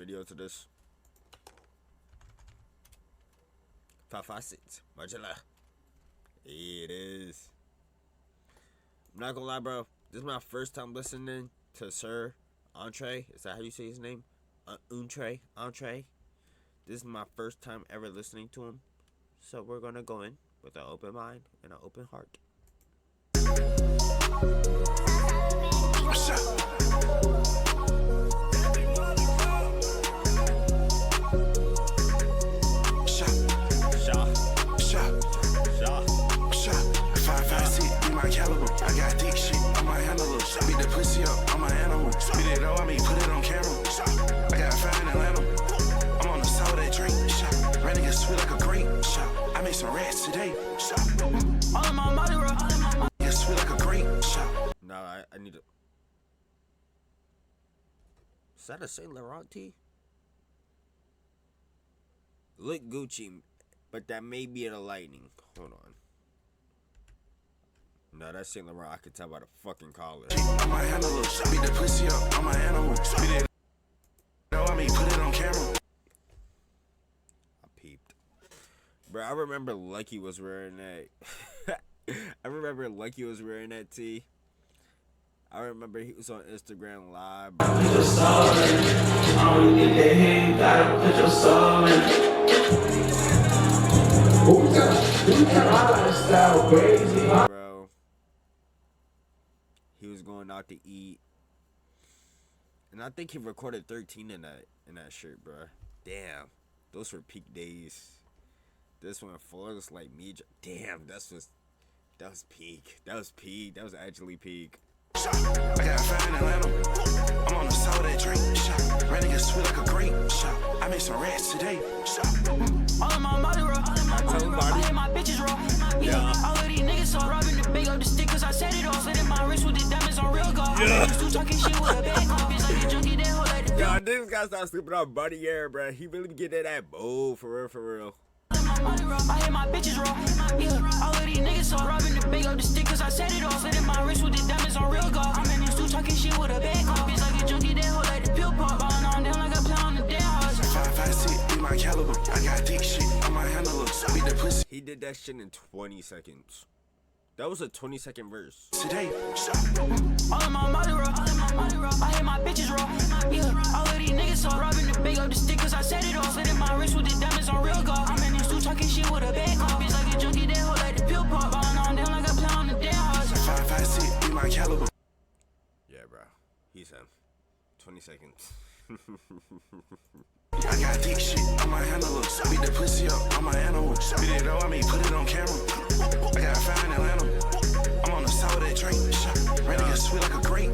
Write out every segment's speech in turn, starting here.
video to this. 556 Marcella. It is. I'm not gonna lie, bro. This is my first time listening to Sir Entree. Is that how you say his name? Entree. This is my first time ever listening to him. So we're gonna go in with an open mind and an open heart. I got thick shit on my handle. Beat the pussy up on my animal. Beat it up, I mean put it on camera. I got fine in Atlanta. I'm on the side of that drink. Red nigga sweet like a grape. I made some rats today. All of my money roll. Nigga sweet like a grape. Nah, I need to. Is that a Saint Laurent tee? Look Gucci, but that may be the lightning. Hold on. No, that's Saint Laurent. I can tell by the fucking collar. On my handle, beat the pussy up on my animal. Beat it. No, I mean put it on camera. I peeped. Bro, I remember Lucky was wearing that. I remember Lucky was wearing that tee. I remember he was on Instagram Live. Put your soul in it. I don't get that hand, gotta put your soul in it. Who's my lifestyle crazy? Bro, he was going out to eat, and I think he recorded 13 in that shirt, bro. Damn, those were peak days. This one, Flawless Like Me. Damn, that was peak. That was peak. That was actually peak. I got fine in Atlanta. I'm on the side of that drink. Red nigga sweet like a grape. I made some rats today. All of my money roll. I hit my bitches roll. Yeah. All of these niggas so robbing the big up the stick cause I set it off. Set in my wrist with the diamonds on real gold. Yeah. I'm still talking shit with a bag on. Bitch like a junkie that hoe like the yo, this guy start sleeping on Buddy Air, bro. He really be getting that bowl for real. I hit my bitches roll. Yeah. All of these niggas so robbing the big up the stick cause I set it off. Set in my wrist with the diamonds on real gold. I'm still talking shit with a bag on. Bitch like a junkie that hoe like the pill pop. Ballin' on down like I play on the damn house. 556, be my caliber. I got thick shit on my handle. Beat the pussy. He did that shit in 20 seconds. That was a 20-second verse. Today, all of my money roll. I hit my bitches roll. Yeah. All of these niggas so robbing the big up the stick cause I set it off. Set in my wrist with the diamonds on real gold. I'm still talking shit with a bag on. Bitch like a junkie that hoe like the pill pop. Ballin' on down like I play on the damn house. 556, be my caliber. Yeah, bro. He's him. 20 seconds. I got thick shit on my handle. Beat the pussy up on my animal. Beat it up, I mean put it on camera. I got fine in Atlanta. I'm on the side of that drink. Red nigga sweet like a grape.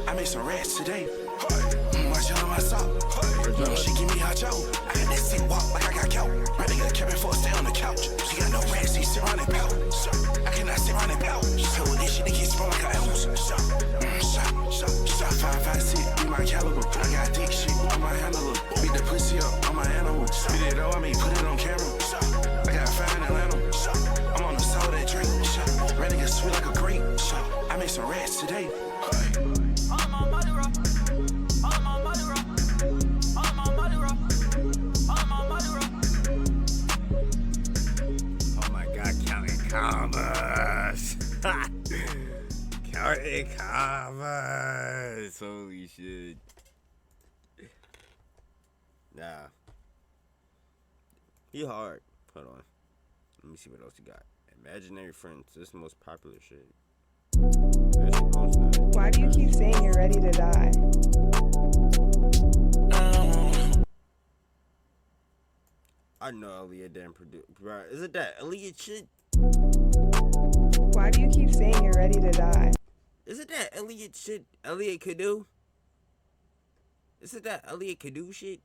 I made some rats today. Watch out on my sock. She give me hot chow. I got that sick walk like I got cow. Red nigga kept it for stay on the couch. She got no rats, he sit around and pout. I cannot sit around and pout. Play with this shit, it gets sprung like an ounce. Shot 556, be my caliber. I got thick shit on my handle. Beat the pussy up on my animal. Beat it up, I mean put it on camera. I got fine in Atlanta. I'm on the side of that drink. Red nigga sweet like a grape. I made some rats today. All my money roll. All my money roll. All my money roll. All my money roll. Oh my god, counting commas. Counting commas. Holy shit. Nah. He hard. Hold on. Let me see what else he got. Imaginary Friends. This is the most popular shit. Why do you keep saying you're ready to die? I know Elliot didn't produce. Bro, is it that Elliot shit? Why do you keep saying you're ready to die? Is it that Elliot shit Elliot could do? Is it that Elliot could do shit?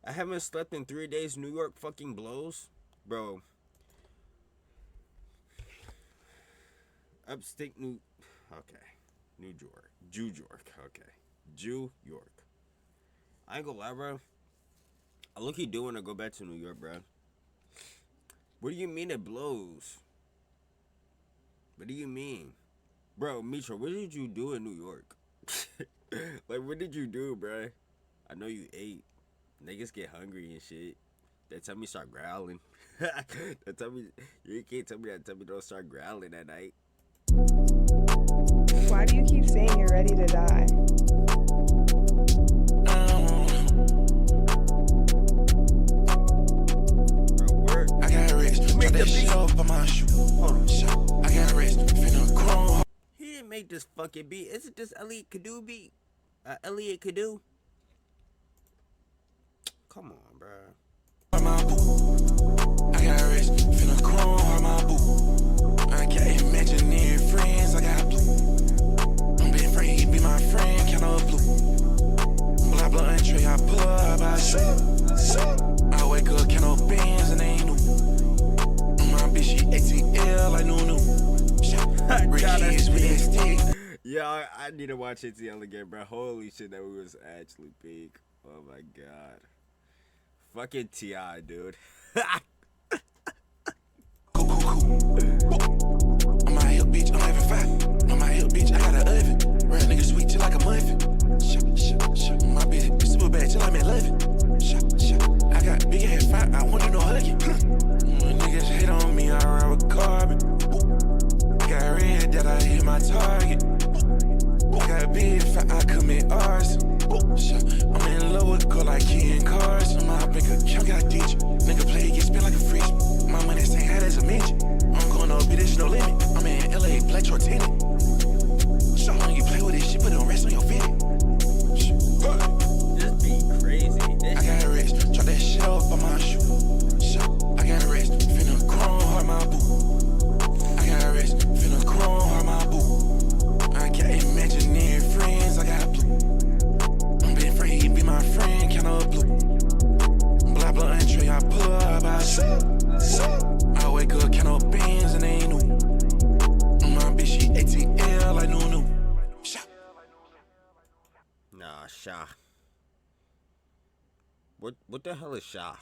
I haven't slept in 3 days. New York fucking blows. Bro. Upstate New... Okay. New York. Jew York. Okay. Jew York. I ain't gonna lie, bro. I look he doing to go back to New York, bro. What do you mean it blows? What do you mean? Bro, Mitra, what did you do in New York? Like, what did you do, bro? I know you ate. Niggas get hungry and shit. They tell me start growling. They tell me you can't tell me that. Tell me don't start growling at night. Why do you keep saying you're ready to die? Bro, work. I got rich, drop that shit up on my shoe. Hold on, shot. I got rich, finna grow. He didn't make this fucking beat. Isn't this Elliot Kadu beat? Elliot Kadu? Come on, bro. My boo. I got rich, finna grow on my boo. I got imaginary friends, I got blue. I'm been afraid he be my friend, count up blue. Blah blah entree, I pull up, I shoot. I wake up, count up bands, and they ain't new. My bitch, she ATL, like new. Ricky is with that stick. Yeah, I need to watch ATL again, bro. Holy shit, that was actually big. Oh my god. Fucking T.I., dude. Cool. I'm out here, bitch, I'm having fun. I'm out here, bitch, I got an oven. Real nigga sweet till like a muffin. Shut. My bitch super bad till I'm at 11. Shut. I got big ass fat, I want to know hugging. Niggas hate on me, I ride with carbon. I got red that I hit my target. I got big fat, I commit arson. I'm in love with girl like Ken Carson. My bank account got ditch. Nigga play, get spent like a fridge. My money stay high as a midget. I'm going up, bitch, no limit. I'm in LA, black short tenant. So long you play with this shit, but don't rest on your feet. This beat crazy. I got a rest, drop that shit up on my shoe. I got a rest, finna chrome hard my boo. I got a rest, finna chrome hard my boo. I got imaginary friends, I got blue. I'm been afraid he be my friend, count up blue. Blah blah entree, I pull up, I shoot. I wake up, count up bands, and they ain't new. My bitch, she ATL, like new. Nah, Shah. What the hell is Shah?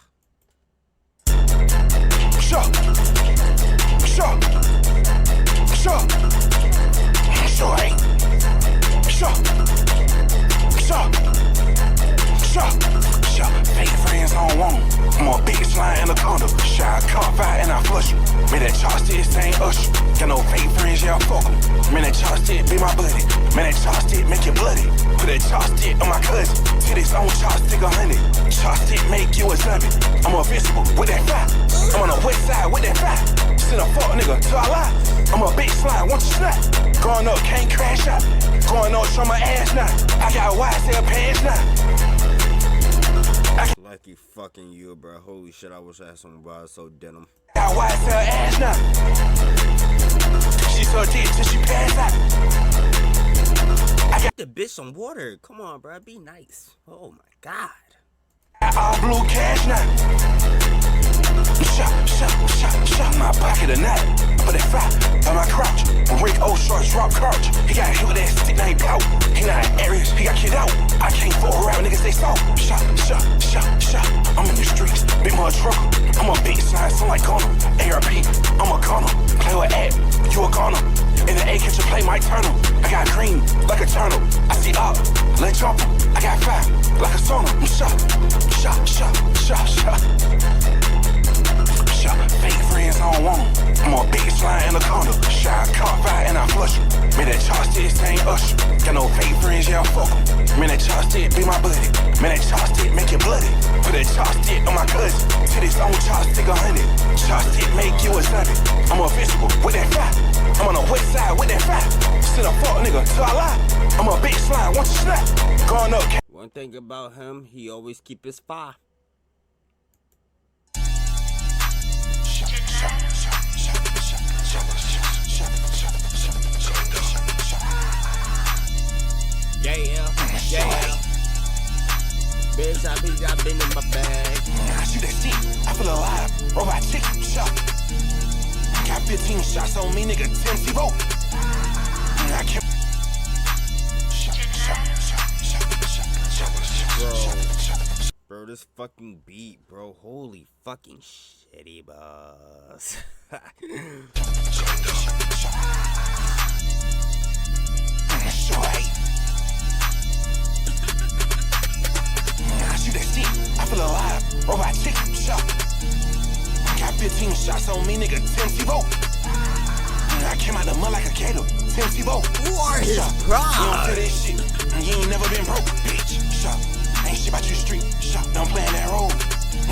Fake friends I don't want 'em. I'm a big slime anaconda. Shy cop fire and I flush 'em. Man, that chopstick ain't Usher. Got no fake friends, yeah, I fuck 'em. Man, that chopstick be my buddy. Man, that chopstick make you bloody. Put that chopstick on my cousin. Titties on chopstick 100. Chopstick make you a zombie. I'm invincible with that fire. I'm on the west side with that fire. Send a fuck nigga to our life. I'm a big slime, want you snap. Going up, can't crash out. Going up, show my ass now. I got YSL pants now. Lucky fucking you, bro. Holy shit, I wish I had some wild so denim. Got YSL ass now. She so deep till she pass out. I got the bitch some water. Come on, bro. Be nice. Oh my god. all blue cash now. Shot my pocket a night. Put that fire on my crotch. When Rick O shorts drop carch. He got hit with that stick, now he pout. He not in areas, he got kid out. I can't fool around, niggas they soft. Shot. I'm in the streets, big mud trucker. I'm a big sign, sound like Gunner. ARP, I'm a gunner. Play with Ed, you a gunner. In the A kitchen, play Mike Turner. I got green, like a turtle. I see up, let jump. I got fire, like a sauna. I'm shot. Fake friends, I don't want 'em. I'm a big slime anaconda. Shy cop fire and I flush 'em. Man, that chopstick ain't Usher. Got no fake friends, yeah, I fuck 'em. Man, that chopstick be my buddy. Man, that chopstick make you bloody. Put that chopstick on my cousin. Titties on chopstick 100. Chopstick make you a zombie. I'm invincible with that fire. I'm on the west side with that fire. Send a fuck nigga to our lie. I'm a big slime, want you snap. Going up. One thing about him, he always keep his fire. Yeah. Bitch, I been in my bag. I shoot that stick, I feel alive. Robot chicken shot. Got 15 shots on me, nigga. 10-0. I can't. Bro, this fucking beat, bro. Holy fucking shitty, boss. robot chicken, shot. Got 15 shots on me, nigga, Tim Tebow. I came out the mud like a gator, Tim Tebow. Who are his You don't pride? feel this shit, you ain't never been broke, bitch. Shot. Ain't shit about you street, shot. Don't play in that role.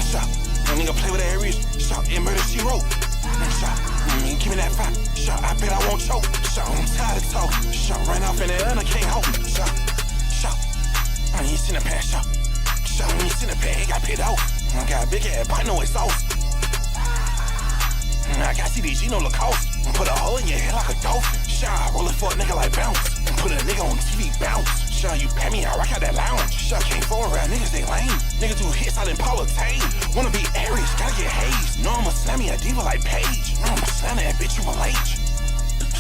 Shot. No nigga play with that wrist, shot. It murder she wrote. Shot. Give me that fight, shot. I bet I won't choke. Shot. I'm tired of talking. Shot. Ran off in the air and I can't hold me. Shot. Shot. I ain't seen a pass shot. Shot. When you seen a pad, he got paid out. I got a big ass bite, no exhaust. I got CDG, no Lacoste. Put a hole in your head like a dolphin. Shot. Roll it for a nigga like bounce. Put a nigga on TV bounce. Shot. You pay me, I rock out that lounge. Shot. Can't forward around niggas, they lame. Niggas do hits out in Paula Tane. Wanna be Aries, gotta get haze. No, I'ma slam me a diva like Paige. No, I'ma slam that bitch, Triple H.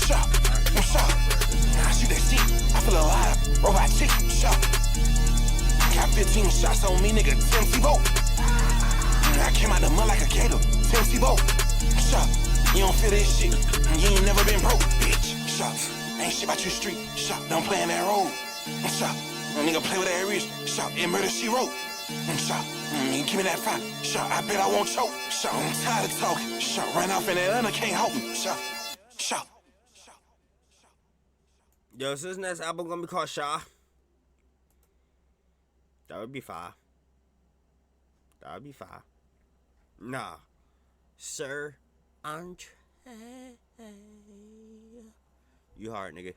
Shot. I'm shot. I shoot that shit. I feel alive. Robot chicken. Shot. Got 15 shots on me, nigga, Tim Tebow. I came out the mud like a gator, Tim Tebow. Shot. You don't feel this shit, you ain't never been broke, bitch. Shot. Ain't shit about you street, shot. Don't play in that role. Shot. No nigga play with that wrist, shot. It murder she wrote. Shot. Give me that fight, shot. I bet I won't choke. Shot. I'm tired of talking, shot. Ran off in that and I can't hold me, shot. Shot. Yo, is this next album gonna be called Shaw? That would be fire. That would be fire. Nah. Sir Andre. You hard, nigga.